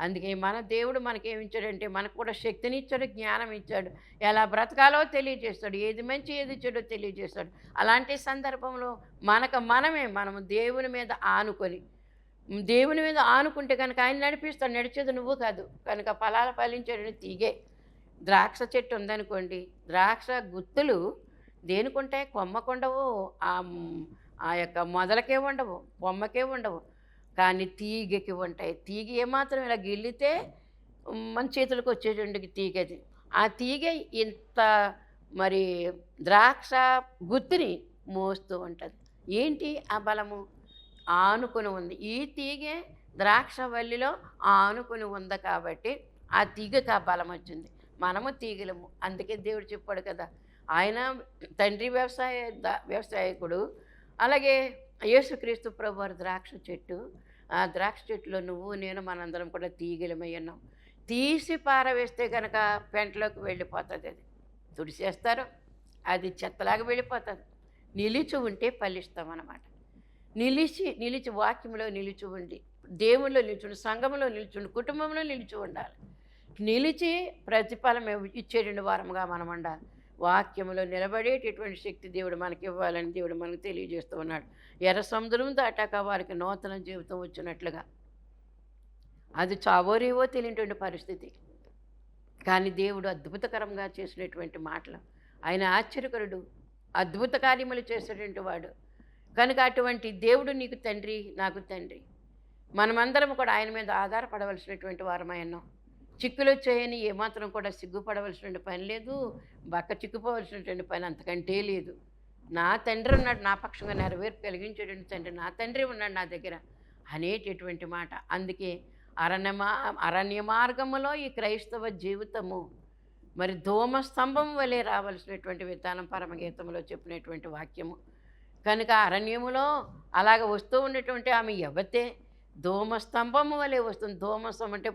అందుకే మన దేవుడు మనకేమిచ్చాడంటే మనకు కూడా శక్తినిచ్చాడు, జ్ఞానం ఇచ్చాడు. ఎలా బ్రతకాలో తెలియజేస్తాడు. ఏది మంచి ఏది చెడో తెలియజేస్తాడు. అలాంటి సందర్భంలో మనము దేవుని మీద ఆనుకొని దేవుని మీద ఆనుకుంటే కనుక ఆయన నడిపిస్తాడు. నడిచేది నువ్వు కాదు. కనుక ఫలాలు ఫలించేది తీగే. ద్రాక్ష చెట్టు ఉందనుకోండి, ద్రాక్ష గుత్తులు దేనికుంటాయి? కొమ్మకుండవు. ఆ యొక్క మొదలకే ఉండవు, కొమ్మకే ఉండవు. కానీ తీగకి ఉంటాయి. తీగ ఏమాత్రం ఇలా గిల్లితే మన చేతులకు వచ్చేటువంటి తీగది. ఆ తీగ ఇంత మరి ద్రాక్ష గుత్తిని మోస్తూ ఉంటుంది. ఏంటి ఆ బలము? ఆనుకుని ఉంది. ఈ తీగే ద్రాక్ష వల్లిలో ఆనుకుని ఉంది కాబట్టి ఆ తీగకి ఆ బలం వచ్చింది. మనము తీగలము. అందుకే దేవుడు చెప్పాడు కదా, ఆయన తండ్రి వ్యవసాయకుడు. అలాగే యేసుక్రీస్తు ప్రభువారు ద్రాక్ష చెట్టు. ఆ ద్రాక్ష చెట్టులో నువ్వు నేను మనందరం కూడా తీగలమై ఉన్నాం. తీసి పారవేస్తే కనుక పెంటలోకి వెళ్ళిపోతుంది. అది తుడిచేస్తారు, అది చెత్తలాగా వెళ్ళిపోతుంది. నిలిచి ఉంటే ఫలిస్తామన్నమాట. నిలిచి వాక్యంలో నిలిచి ఉండి, దేవుల్లో నిలిచుండి, సంఘంలో నిలిచుండి, కుటుంబంలో నిలిచి ఉండాలి. నిలిచి ప్రతిఫలం ఇచ్చేటువంటి వారముగా మనం ఉండాలి. వాక్యంలో నిలబడేటటువంటి శక్తి దేవుడు మనకి ఇవ్వాలని దేవుడు మనకు తెలియజేస్తూ ఉన్నాడు. ఎర్ర సముద్రం దాటాక వారికి నూతన జీవితం వచ్చినట్లుగా. అది చావోరేవో తెలియనటువంటి పరిస్థితి. కానీ దేవుడు అద్భుతకరంగా చేసినటువంటి మాటలు. ఆయన ఆశ్చర్యకరుడు, అద్భుత కార్యములు చేసేటువంటి వాడు. కనుక అటువంటి దేవుడు నీకు తండ్రి, నాకు తండ్రి. మనమందరం కూడా ఆయన మీద ఆధారపడవలసినటువంటి వారమై ఉన్నాం. చిక్కులు వచ్చాయని ఏమాత్రం కూడా సిగ్గుపడవలసినటువంటి పని లేదు, బక్క చిక్కుపోవలసినటువంటి పని అంతకంటే లేదు. నా తండ్రి ఉన్నాడు, నా పక్షంగా నెరవేర్పు కలిగించేటువంటి తండ్రి నా తండ్రి ఉన్నాడు నా దగ్గర అనేటటువంటి మాట. అందుకే అరణ్య మార్గములో ఈ క్రైస్తవ జీవితము మరి ధూమ స్తంభం వలె రావాల్సినటువంటి విధానం పరమగీతంలో చెప్పినటువంటి వాక్యము. కనుక అరణ్యములో అలాగ వస్తూ ఉన్నటువంటి ఆమె యవతే ధూమ స్తంభము వలె వస్తుంది. ధూమ స్తంభం అంటే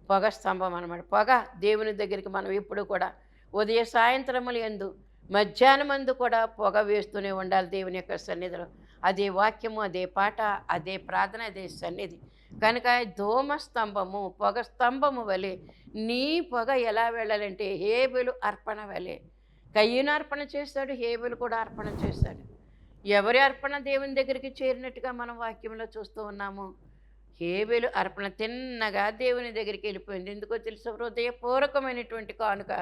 పొగ స్తంభం అనమాట. పొగ దేవుని దగ్గరికి మనం ఎప్పుడు కూడా ఉదయ సాయంత్రములు యందు మధ్యాహ్నమందు కూడా పొగ వేస్తూనే ఉండాలి దేవుని యొక్క సన్నిధిలో. అదే వాక్యము, అదే పాట, అదే ప్రార్థన, అదే సన్నిధి. కనుక ధూమ స్తంభము, పొగ స్తంభము వలె నీ పొగ ఎలా వెళ్ళాలంటే హేబెలు అర్పణ వలె. కయ్యను అర్పణ చేస్తాడు, హేబెలు కూడా అర్పణ చేస్తాడు. ఎవరి అర్పణ దేవుని దగ్గరికి చేరినట్టుగా మనం వాక్యంలో చూస్తూ ఉన్నాము. హేబెలు అర్పణ తిన్నగా దేవుని దగ్గరికి వెళ్ళిపోయింది. ఎందుకో తెలుసు, హృదయపూర్వకమైనటువంటి కానుక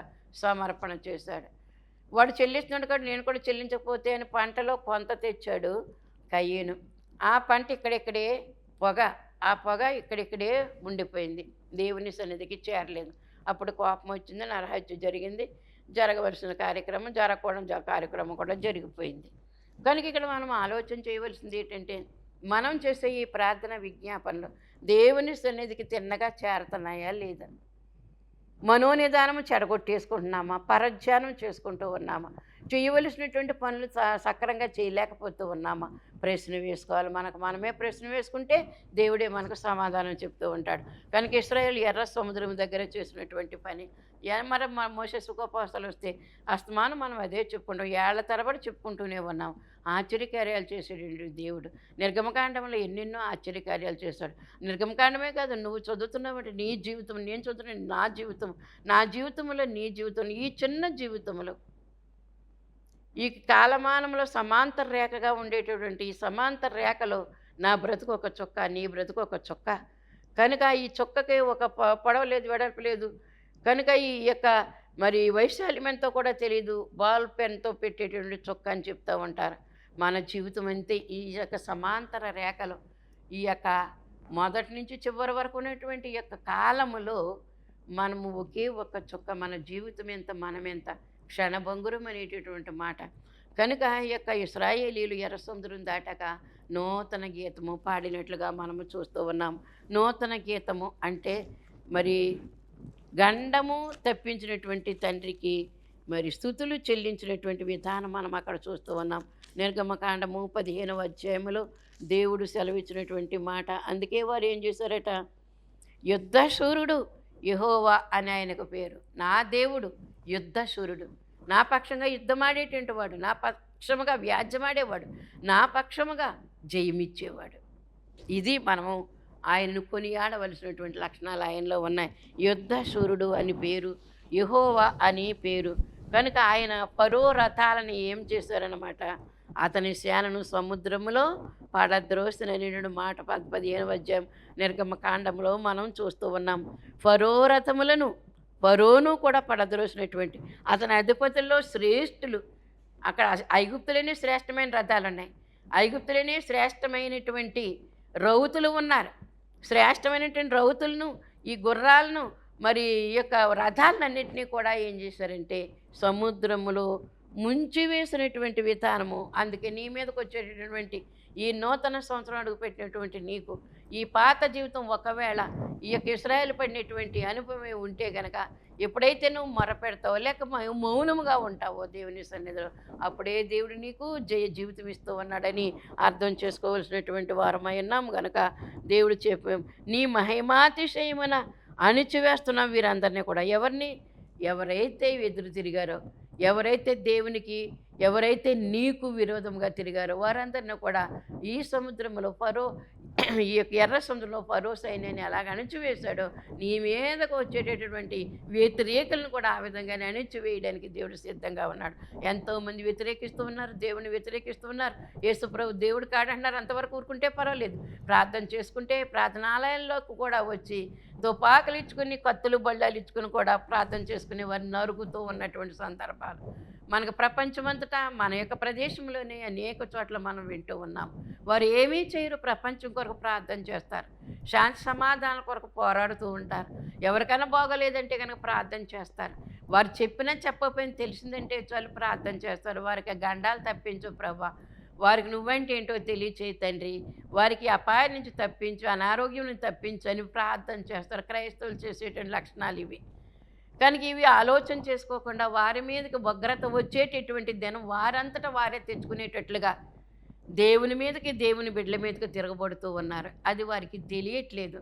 సమర్పణ చేశాడు. వాడు చెల్లిస్తున్నాడు కాబట్టి నేను కూడా చెల్లించకపోతే అని పంటలో కొంత తెచ్చాడు కయ్యను. ఆ పంట ఇక్కడిక్కడే ఆ పొగ ఇక్కడిక్కడే ఉండిపోయింది, దేవుని సన్నిధికి చేరలేదు. అప్పుడు కోపం వచ్చింది, నరహత్య జరిగింది. జరగవలసిన కార్యక్రమం జరగకూడని కార్యక్రమం కూడా జరిగిపోయింది. కనుక ఇక్కడ మనం ఆలోచన చేయవలసింది ఏంటంటే, మనం చేసే ఈ ప్రార్థన విజ్ఞాపనలు దేవుని సన్నిధికి తిన్నగా చేరుతున్నాయా లేదా? మనోనిదానము చెడగొట్టేసుకుంటున్నామా? పరధ్యానం చేసుకుంటూ ఉన్నామా? చేయవలసినటువంటి పనులు సక్రంగా చేయలేకపోతూ ఉన్నామా? ప్రశ్న వేసుకోవాలి. మనమే ప్రశ్న వేసుకుంటే దేవుడే మనకు సమాధానం చెప్తూ ఉంటాడు. కనుక ఇశ్రాయేలు ఎర్ర సముద్రం దగ్గర చేసినటువంటి పని మరి మోషే సుఖోపవాసాలు వస్తే అస్తమానం మనం అదే చెప్పుకుంటాం. ఏళ్ల తరబడి చెప్పుకుంటూనే ఉన్నాం. ఆశ్చర్యకార్యాలు చేసేటువంటి దేవుడు నిర్గమకాండంలో ఎన్నెన్నో ఆశ్చర్యకార్యాలు చేశాడు. నిర్గమకాండమే కాదు, నువ్వు చదువుతున్నావంటే నీ జీవితం, నేను చదువుతున్న నా జీవితంలో నీ జీవితం, ఈ చిన్న జీవితంలో ఈ కాలమానంలో సమాంతర రేఖగా ఉండేటటువంటి ఈ సమాంతర రేఖలో నా బ్రతుకు ఒక చొక్క, నీ బ్రతుకు ఒక చొక్క. కనుక ఈ చొక్కకి ఒక పొడవ లేదు, వెడల్పు లేదు. కనుక ఈ యొక్క మరి వైశాల్యం ఎంతో కూడా తెలియదు. బాల్ పెన్తో పెట్టేటువంటి చొక్క అని చెప్తూ ఉంటారు. మన జీవితం అంతే. ఈ యొక్క సమాంతర రేఖలో ఈ యొక్క మొదటి నుంచి చివరి వరకు ఉన్నటువంటి ఈ యొక్క కాలములో మనము ఒకే ఒక చొక్క. మన జీవితం ఎంత, మనమెంత, క్షణభంగురం అనేటటువంటి మాట. కనుక ఈ యొక్క ఇశ్రాయేలీలు ఎర్ర సముద్రం దాటాక నూతన గీతము పాడినట్లుగా మనము చూస్తూ ఉన్నాం. నూతన గీతము అంటే మరి గండము తప్పించినటువంటి తండ్రికి మరి స్తుతులు చెల్లించినటువంటి విధానం మనం అక్కడ చూస్తూ ఉన్నాం. నిర్గమకాండము 15వ అధ్యాయంలో దేవుడు సెలవిచ్చినటువంటి మాట. అందుకే వారు ఏం చేశారట, యుద్ధశూరుడు యెహోవా అని ఆయనకు పేరు. నా దేవుడు యుద్ధశూరుడు, నా పక్షంగా యుద్ధమాడేటువంటి వాడు, నా పక్షముగా వ్యాజ్యమాడేవాడు, నా పక్షముగా జయమిచ్చేవాడు. ఇది మనము ఆయనను కొనియాడవలసినటువంటి లక్షణాలు ఆయనలో ఉన్నాయి. యుద్ధ శూరుడు అని పేరు, యెహోవా అని పేరు. కనుక ఆయన ఫరో రథాలను ఏం చేశారన్నమాట, అతని సేనను సముద్రములో పడద్రోసిననిడు మాట 15వ అధ్యాయం నిర్గమకాండంలో మనం చూస్తూ ఉన్నాం. ఫరో రథములను ఫరోను కూడా పడద్రోసినటువంటి అతని అధిపతుల్లో శ్రేష్ఠులు. అక్కడ ఐగుప్తులోనే శ్రేష్టమైన రథాలు ఉన్నాయి, ఐగుప్తులోనే శ్రేష్టమైనటువంటి రౌతులు ఉన్నారు. శ్రేష్టమైనటువంటి రౌతులను, ఈ గుర్రాలను, మరి ఈ యొక్క రథాలన్నింటినీ కూడా ఏం చేశారంటే సముద్రములో ముంచివేసినటువంటి విధానము. అందుకే నీ మీదకి వచ్చేటటువంటి ఈ నూతన సంవత్సరం అడుగుపెట్టినటువంటి నీకు ఈ పాత జీవితం ఒకవేళ ఈ యొక్క ఇశ్రాయేలు పడినటువంటి అనుభవమే ఉంటే కనుక ఎప్పుడైతే నువ్వు మొరపెడతావో లేక మౌనముగా ఉంటావో దేవుని సన్నిధిలో, అప్పుడే దేవుడు నీకు జయ జీవితం ఇస్తూ ఉన్నాడని అర్థం చేసుకోవాల్సినటువంటి వారమై ఉన్నాం. కనుక దేవుడు చెప్పాం, నీ మహిమాతిశయమున అణిచివేస్తున్నాం వీరందరినీ కూడా. ఎవరైతే ఎదురు తిరిగారో, ఎవరైతే దేవునికి, ఎవరైతే నీకు విరోధంగా తిరిగారో వారందరినీ కూడా ఈ సముద్రంలో ఫరో, ఈ యొక్క ఎర్ర సముద్రంలో ఫరో సైన్యాన్ని ఎలాగ అణిచివేశాడో నీ మీదకు వచ్చేటటువంటి వ్యతిరేకులను కూడా ఆ విధంగానే అణిచివేయడానికి దేవుడు సిద్ధంగా ఉన్నాడు. ఎంతోమంది వ్యతిరేకిస్తూ ఉన్నారు, దేవుని వ్యతిరేకిస్తూ ఉన్నారు. యేసుప్రభు దేవుడు కాడంటున్నారు, అంతవరకు ఊరుకుంటే పర్వాలేదు. ప్రార్థన చేసుకుంటే ప్రార్థనాలయంలోకి కూడా వచ్చి తుపాకులు ఇచ్చుకుని, కత్తులు బళ్ళాలు ఇచ్చుకుని కూడా ప్రార్థన చేసుకుని వారిని నరుకుతూ ఉన్నటువంటి సందర్భాలు మనకు ప్రపంచమంతటా మన యొక్క ప్రదేశంలోనే అనేక చోట్ల మనం వింటూ ఉన్నాం. వారు ఏమీ చేయరు, ప్రపంచం కొరకు ప్రార్థన చేస్తారు, శాంతి సమాధానాల కొరకు పోరాడుతూ ఉంటారు. ఎవరికైనా బాగోలేదంటే కనుక ప్రార్థన చేస్తారు. వారు చెప్పినా చెప్పకపోయినా తెలిసిందంటే చాలు ప్రార్థన చేస్తారు. వారికి గండాలు తప్పించు ప్రభా, వారికి నువ్వంటే ఏంటో తెలియచేయి తండ్రి, వారికి అపాయం నుంచి తప్పించు, అనారోగ్యం నుంచి తప్పించు అని ప్రార్థన చేస్తారు. క్రైస్తవులు చేసేటువంటి లక్షణాలు ఇవి. కనుక ఇవి ఆలోచన చేసుకోకుండా వారి మీదకి ఉగ్రత వచ్చేటటువంటి దినం వారంతటా వారే తెచ్చుకునేటట్లుగా దేవుని మీదకి, దేవుని బిడ్డల మీదకి తిరగబడుతూ ఉన్నారు. అది వారికి తెలియట్లేదు.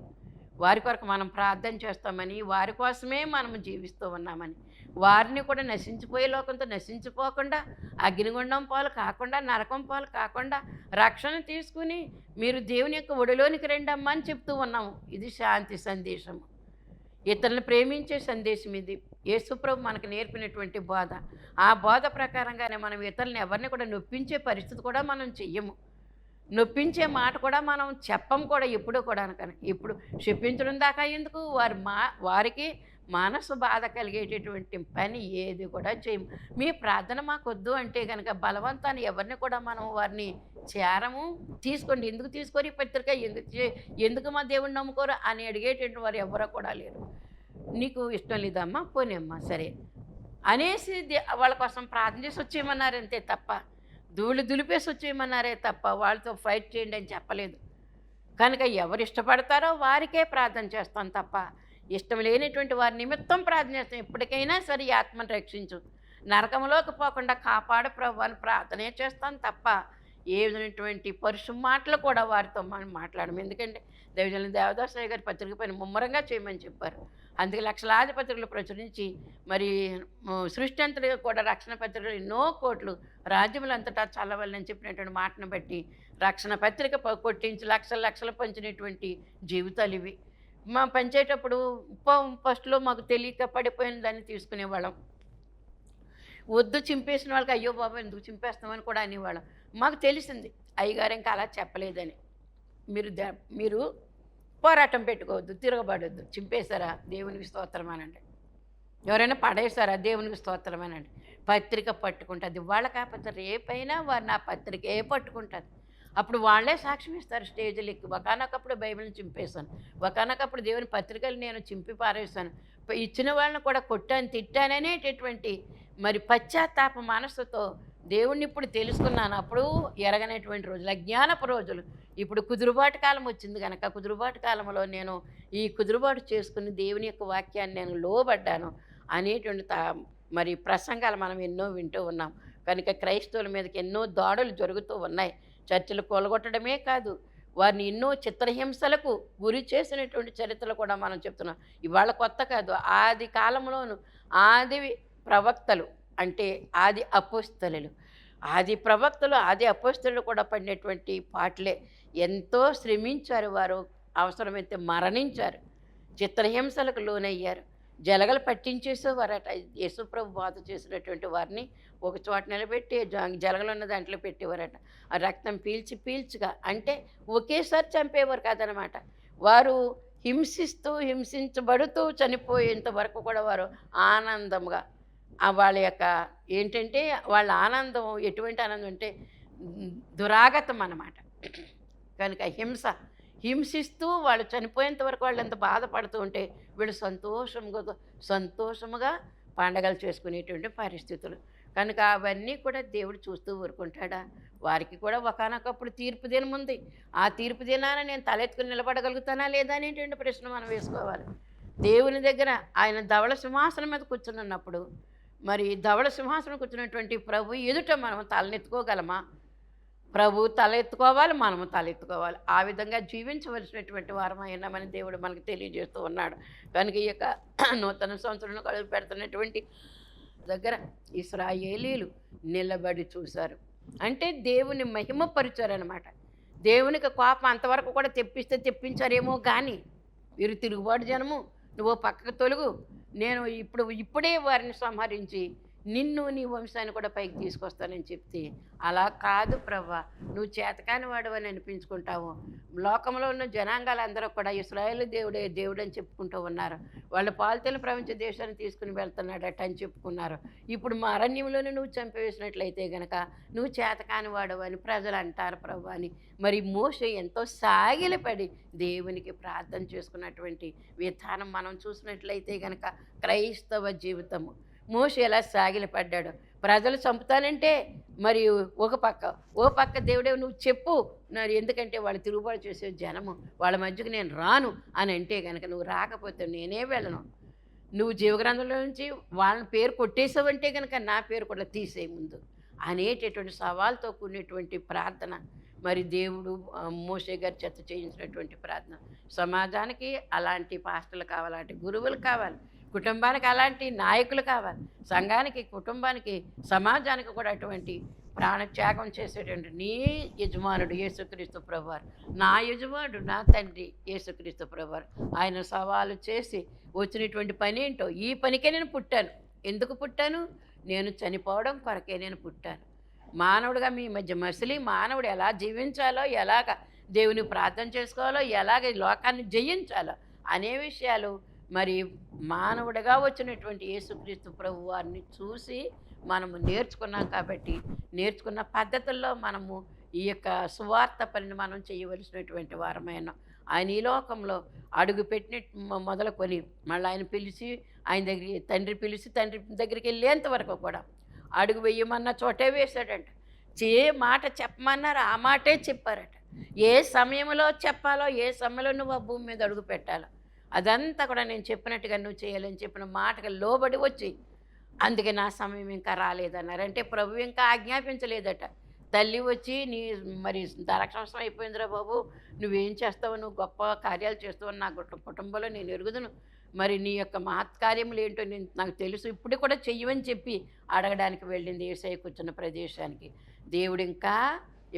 వారి కొరకు మనం ప్రార్థన చేస్తామని, వారి కోసమే మనం జీవిస్తూ ఉన్నామని, వారిని కూడా నశించిపోయే లోకంతో నశించిపోకుండా, అగ్నిగుండం పాలు కాకుండా, నరకం పాలు కాకుండా రక్షణ తీసుకుని మీరు దేవుని యొక్క ఒడిలోనికి రండమ్మా అని చెప్తూ ఉన్నాము. ఇది శాంతి సందేశము, ఇతరులను ప్రేమించే సందేశం. ఇది యేసుప్రభు మనకు నేర్పినటువంటి బోధ. ఆ బోధ ప్రకారంగానే మనం ఇతరులను ఎవరిని కూడా నొప్పించే పరిస్థితి కూడా మనం చెయ్యము, నొప్పించే మాట కూడా మనం చెప్పం కూడా ఎప్పుడూ కూడా. కనుక ఇప్పుడు చెప్పించడం దాకా ఎందుకు, వారికి మనసు బాధ కలిగేటటువంటి పని ఏది కూడా చేయము. మీ ప్రార్థన మాకొద్దు అంటే కనుక బలవంతాన్ని ఎవరిని కూడా మనం వారిని చేరము. తీసుకోండి, ఎందుకు తీసుకోరు ఈ పత్రిక, ఎందుకు మా దేవుడిని నమ్ముకోరు అని అడిగేటువంటి వారు ఎవరో కూడా లేరు. నీకు ఇష్టం లేదమ్మా, పోనమ్మా సరే అనేసి వాళ్ళ కోసం ప్రార్థన చేసి వచ్చేయమన్నారు అంతే తప్ప, ధూళి దులిపేసి వచ్చేయమన్నారే తప్ప వాళ్ళతో ఫైట్ చేయండి అని చెప్పలేదు. కనుక ఎవరు ఇష్టపడతారో వారికే ప్రార్థన చేస్తాం తప్ప, ఇష్టం లేనటువంటి వారి నిమిత్తం ప్రార్థన చేస్తాం. ఎప్పటికైనా సరే ఈ ఆత్మను రక్షించు, నరకంలోకి పోకుండా కాపాడు ప్రభు అని ప్రార్థనే చేస్తాం తప్ప ఏ విధమైనటువంటి పరుషు మాటలు కూడా వారితో మనం మాట్లాడము. ఎందుకంటే దైవజనులు దేవదాసయ్య గారి పత్రిక పైన ముమ్మరంగా చేయమని చెప్పారు. అందుకే లక్షలాది పత్రికలు ప్రచురించి మరి సృష్టి అంతటిగా కూడా రక్షణ పత్రికలు ఎన్నో కోట్లు రాజ్యములంతటా చల్లవల్లని చెప్పినటువంటి మాటను బట్టి రక్షణ పత్రిక కొట్టించి లక్షలు పంచినటువంటి జీవితాలు ఇవి. మా పంచేటప్పుడు ఫస్ట్లో మాకు తెలియక పడిపోయిన దాన్ని తీసుకునేవాళ్ళం. వద్దు చింపేసిన వాళ్ళకి అయ్యో బాబా ఎందుకు చింపేస్తామని కూడా అనేవాళ్ళం. మాకు తెలిసింది అయ్యగారు ఇంకా అలా చెప్పలేదని. మీరు పోరాటం పెట్టుకోవద్దు, తిరగబడొద్దు. చింపేశారా దేవునికి స్తోత్రం అనండి, ఎవరైనా పడేశారా దేవునికి స్తోత్రం అనండి. పత్రిక పట్టుకుంటుంది, వాళ్ళ కాకపోతే రేపైనా వారు నా పత్రికే పట్టుకుంటుంది. అప్పుడు వాళ్ళే సాక్ష్యం ఇస్తారు స్టేజ్లు ఎక్కి, ఒకనొకప్పుడు బైబిల్ని చింపేశాను, ఒకనొకప్పుడు దేవుని పత్రికలు నేను చింపి పారేశాను, ఇచ్చిన వాళ్ళని కూడా కొట్టాను తిట్టాననేటటువంటి మరి పశ్చాత్తాప మనస్సుతో దేవుణ్ణి ఇప్పుడు తెలుసుకున్నాను. అప్పుడు ఎరగనటువంటి రోజులు, అజ్ఞానపు రోజులు. ఇప్పుడు కుదురుబాటు కాలం వచ్చింది కనుక కుదురుబాటు కాలంలో నేను ఈ కుదురుబాటు చేసుకుని దేవుని యొక్క వాక్యాన్ని నేను లోబడ్డాను అనేటువంటి మరి ప్రసంగాలు మనం ఎన్నో వింటూ ఉన్నాం. కనుక క్రైస్తవుల మీదకి ఎన్నో దాడులు జరుగుతూ ఉన్నాయి. చర్చలు కూలగొట్టడమే కాదు, వారిని ఎన్నో చిత్రహింసలకు గురి చేసినటువంటి చరిత్రలు కూడా మనం చెప్తున్నాం. ఇవాళ కొత్త కాదు, ఆది కాలంలోను ఆది ప్రవక్తలు అంటే ఆది అపోస్తలులు, ఆది ప్రవక్తలు ఆది అపోస్తలులు కూడా పడినటువంటి పాటలే. ఎంతో శ్రమించారు వారు. అవసరమైతే మరణించారు, చిత్రహింసలకు లోనయ్యారు, జలగలు పట్టించేసేవారట. యేసుప్రభు బాధ చేసినటువంటి వారిని ఒక చోట నిలబెట్టి జలగలు ఉన్న దాంట్లో పెట్టేవారట. ఆ రక్తం పీల్చి పీల్చుగా అంటే ఒకేసారి చంపేవారు కాదనమాట. వారు హింసించబడుతూ చనిపోయేంత వరకు కూడా వారు ఆనందంగా వాళ్ళ యొక్క ఏంటంటే వాళ్ళ ఆనందం ఎటువంటి ఆనందం అంటే దురాగతం అన్నమాట. కనుక హింసిస్తూ వాళ్ళు చనిపోయేంత వరకు వాళ్ళు ఎంత బాధపడుతూ ఉంటే వీళ్ళు సంతోషముగా పండగలు చేసుకునేటువంటి పరిస్థితులు. కనుక అవన్నీ కూడా దేవుడు చూస్తూ ఊరుకుంటాడా? వారికి కూడా ఒకానొకప్పుడు తీర్పు దినం ఉంది. ఆ తీర్పు దినాన నేను తలెత్తుకుని నిలబడగలుగుతానా లేదా అనేటువంటి ప్రశ్న మనం వేసుకోవాలి. దేవుని దగ్గర ఆయన ధవళ సింహాసనం మీద కూర్చున్నప్పుడు మరి ధవళ సింహాసనం కూర్చున్నటువంటి ప్రభు ఎదుట మనం తలనెత్తుకోగలమా? ప్రభు తల ఎత్తుకోవాలి, మనము తల ఎత్తుకోవాలి. ఆ విధంగా జీవించవలసినటువంటి వారమైనామని దేవుడు మనకు తెలియజేస్తూ ఉన్నాడు. కనుక ఈ యొక్క నూతన సంవత్సరంలో కలుగు పెడుతున్నటువంటి దగ్గర ఇశ్రాయేలీలు నిలబడి చూశారు. అంటే దేవుని మహిమపరిచారనమాట. దేవునికి కోపం అంతవరకు కూడా తెప్పించారేమో కానీ వీరు తిరుగుబాటు జనము, నువ్వు పక్కకు తొలుగు, నేను ఇప్పుడే వారిని సంహరించి నిన్ను నీ వంశాన్ని కూడా పైకి తీసుకొస్తానని చెప్తే, అలా కాదు ప్రభా, నువ్వు చేతకాని వాడవని అనిపించుకుంటావు. లోకంలో ఉన్న జనాంగాలందరూ కూడా ఇశ్రాయేలు దేవుడు అని చెప్పుకుంటూ ఉన్నారు. వాళ్ళు పాలితేలు ప్రపంచ దేశాన్ని తీసుకుని వెళ్తున్నాడట అని చెప్పుకున్నారు. ఇప్పుడు మా అరణ్యంలోనే నువ్వు చంపివేసినట్లయితే గనక నువ్వు చేతకాని వాడవని ప్రజలు అంటారు ప్రభా అని. మరి మోషే ఎంతో సాగిలపడి దేవునికి ప్రార్థన చేసుకున్నటువంటి విధానం మనం చూసినట్లయితే గనక క్రైస్తవ జీవితము మోషే ఎలా సాగిలపడ్డాడు. ప్రజలు చంపుతానంటే మరి ఓ పక్క దేవుడే నువ్వు చెప్పు, మరి ఎందుకంటే వాళ్ళు తిరుగుబాటు చేసే జనము, వాళ్ళ మధ్యకు నేను రాను అని అంటే కనుక నువ్వు రాకపోతే నేనే వెళ్ళను. నువ్వు జీవగ్రంథంలో నుంచి వాళ్ళని పేరు కొట్టేసావంటే కనుక నా పేరు కూడా తీసేయి ముందు అనేటటువంటి సవాల్తో కూడినటువంటి ప్రార్థన మరి దేవుడు మోషే గారి చేత చేయించినటువంటి ప్రార్థన. సమాజానికి అలాంటి పాస్టర్లు కావాలి, అలాంటి గురువులు కావాలి, కుటుంబానికి అలాంటి నాయకులు కావాలి, సంఘానికి, కుటుంబానికి, సమాజానికి కూడా అటువంటి ప్రాణత్యాగం చేసేటువంటి నీ యజమానుడు యేసుక్రీస్తు ప్రభువారు, నా యజమానుడు నా తండ్రి యేసుక్రీస్తు ప్రభువారు. ఆయన సవాలు చేసి వచ్చినటువంటి పని ఏంటో, ఈ పనికే నేను పుట్టాను. ఎందుకు పుట్టాను? నేను చనిపోవడం కొరకే నేను పుట్టాను. మానవుడిగా మీ మధ్య మసిలి మానవుడు ఎలా జీవించాలో, ఎలాగ దేవుని ప్రార్థన చేసుకోవాలో, ఎలాగ లోకాన్ని జయించాలో అనే విషయాలు మరి మానవుడిగా వచ్చినటువంటి యేసుక్రీస్తు ప్రభు వారిని చూసి మనము నేర్చుకున్నాం. కాబట్టి నేర్చుకున్న పద్ధతుల్లో మనము ఈ యొక్క సువార్త పనిని మనం చేయవలసినటువంటి వారమైన ఆయన ఈ లోకంలో అడుగు పెట్టిన మొదలుకొని మళ్ళీ ఆయన పిలిచి ఆయన దగ్గరికి తండ్రి దగ్గరికి వెళ్ళేంత వరకు కూడా అడుగు వేయమన్న చోటే వేశాడంట. మాట చెప్పమన్నారు, ఆ మాటే చెప్పారట. ఏ సమయంలో చెప్పాలో, ఏ సమయంలో నువ్వు ఆ భూమి మీద అడుగు పెట్టాలో అదంతా కూడా నేను చెప్పినట్టుగా నువ్వు చేయాలని చెప్పిన మాటగా లోబడి వచ్చి, అందుకే నా సమయం ఇంకా రాలేదన్నారు. అంటే ప్రభు ఇంకా ఆజ్ఞాపించలేదట. తల్లి వచ్చి నీ మరి ద్రాక్షారసం అయిపోయిందిరా బాబు, నువ్వేం చేస్తావు, నువ్వు గొప్ప కార్యాలు చేస్తావు, నా కుటుంబంలో నేను ఎరుగుదును, మరి నీ యొక్క మహత్కార్యములు ఏంటో నాకు తెలుసు, ఇప్పుడు కూడా చెయ్యమని చెప్పి అడగడానికి వెళ్ళింది యేసయ్య కూర్చున్న ప్రదేశానికి. దేవుడు ఇంకా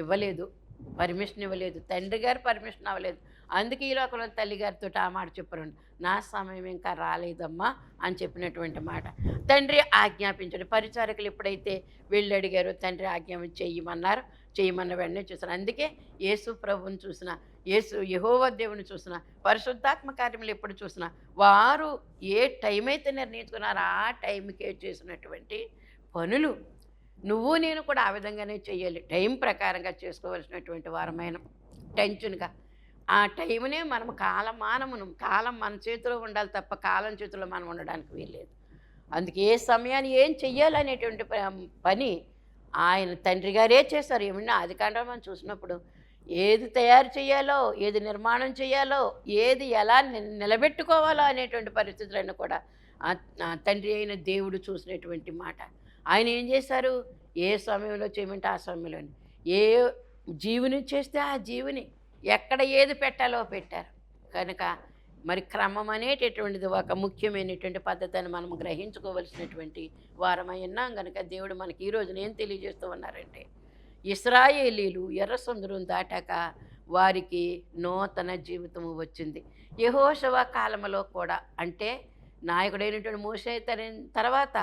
ఇవ్వలేదు, పర్మిషన్ ఇవ్వలేదు, తండ్రి గారు పర్మిషన్ అవ్వలేదు. అందుకే ఈ లోకంలో తల్లిగారితో ఆ మాట చెప్పారు, నా సమయం ఇంకా రాలేదమ్మా అని చెప్పినటువంటి మాట. తండ్రి ఆజ్ఞాపించండి. పరిచారకులు ఎప్పుడైతే వెళ్ళి అడిగారో తండ్రి చేయమన్న వెంటనే చూసిన. అందుకే యేసు ప్రభువుని చూసిన, యెహోవా దేవుని చూసిన, పరిశుద్ధాత్మ కార్యములు ఎప్పుడు చూసినా వారు ఏ టైం అయితే నిర్ణయించుకున్నారో ఆ టైంకే చేసినటువంటి పనులు నువ్వు నేను కూడా ఆ విధంగానే చేయాలి. టైం ప్రకారంగా చేసుకోవాల్సినటువంటి వారమైన టెన్షన్గా ఆ టైంనే మనం కాలం మన చేతిలో ఉండాలి తప్ప కాలం చేతిలో మనం ఉండడానికి వీల్లేదు. అందుకే ఏ సమయాన్ని ఏం చెయ్యాలనేటువంటి పని ఆయన తండ్రి గారే చేశారు. ఏమన్నా ఆదికాండం మనం చూసినప్పుడు ఏది తయారు చేయాలో, ఏది నిర్మాణం చేయాలో, ఏది ఎలా నిలబెట్టుకోవాలో అనేటువంటి పరిస్థితులను కూడా తండ్రి అయిన దేవుడు చూసినటువంటి మాట. ఆయన ఏం చేశారు? ఏ సమయంలో చేయమంటే ఆ సమయంలోని, ఏ జీవుని చేస్తే ఆ జీవుని ఎక్కడ ఏది పెట్టాలో పెట్టారు. కనుక మరి క్రమం అనేటటువంటిది ఒక ముఖ్యమైనటువంటి పద్ధతి అని మనం గ్రహించుకోవలసినటువంటి వారమై ఉన్నాం. కనుక దేవుడు మనకి ఈరోజు ఏం తెలియజేస్తూ ఉన్నారంటే, ఇశ్రాయేలీలు ఎర్ర సముద్రం దాటాక వారికి నూతన జీవితము వచ్చింది. యెహోషువ కాలంలో కూడా, అంటే నాయకుడైనటువంటి మోషే తర్వాత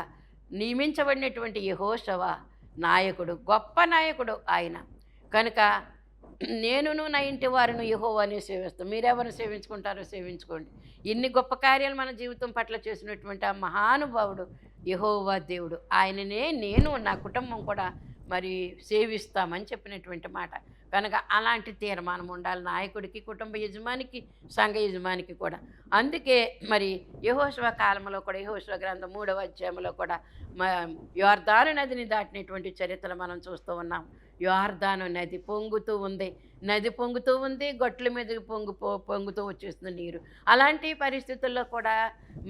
నియమించబడినటువంటి యెహోషువ నాయకుడు, గొప్ప నాయకుడు ఆయన. కనుక నేనును నా ఇంటి వారిని యెహోవానే సేవిస్తాం. మీరెవరిని సేవించుకుంటారో సేవించుకోండి. ఇన్ని గొప్ప కార్యాలు మన జీవితం పట్ల చేసినటువంటి ఆ మహానుభావుడు యెహోవా దేవుడు. ఆయననే నేను నా కుటుంబం కూడా మరి సేవిస్తామని చెప్పినటువంటి మాట. కనుక అలాంటి తీర్మానం ఉండాలి నాయకుడికి, కుటుంబ యజమానికి, సంఘ యజమానికి కూడా. అందుకే మరి యెహోషువ కాలంలో కూడా, యెహోషువ గ్రంథం 3వ అధ్యాయంలో కూడా యొర్దాను నదిని దాటినటువంటి చరిత్రలు మనం చూస్తూ ఉన్నాం. యొర్దాను నది పొంగుతూ ఉంది, నది పొంగుతూ ఉంది, గొట్ల మీదకి పొంగుతూ వచ్చేస్తుంది నీరు. అలాంటి పరిస్థితుల్లో కూడా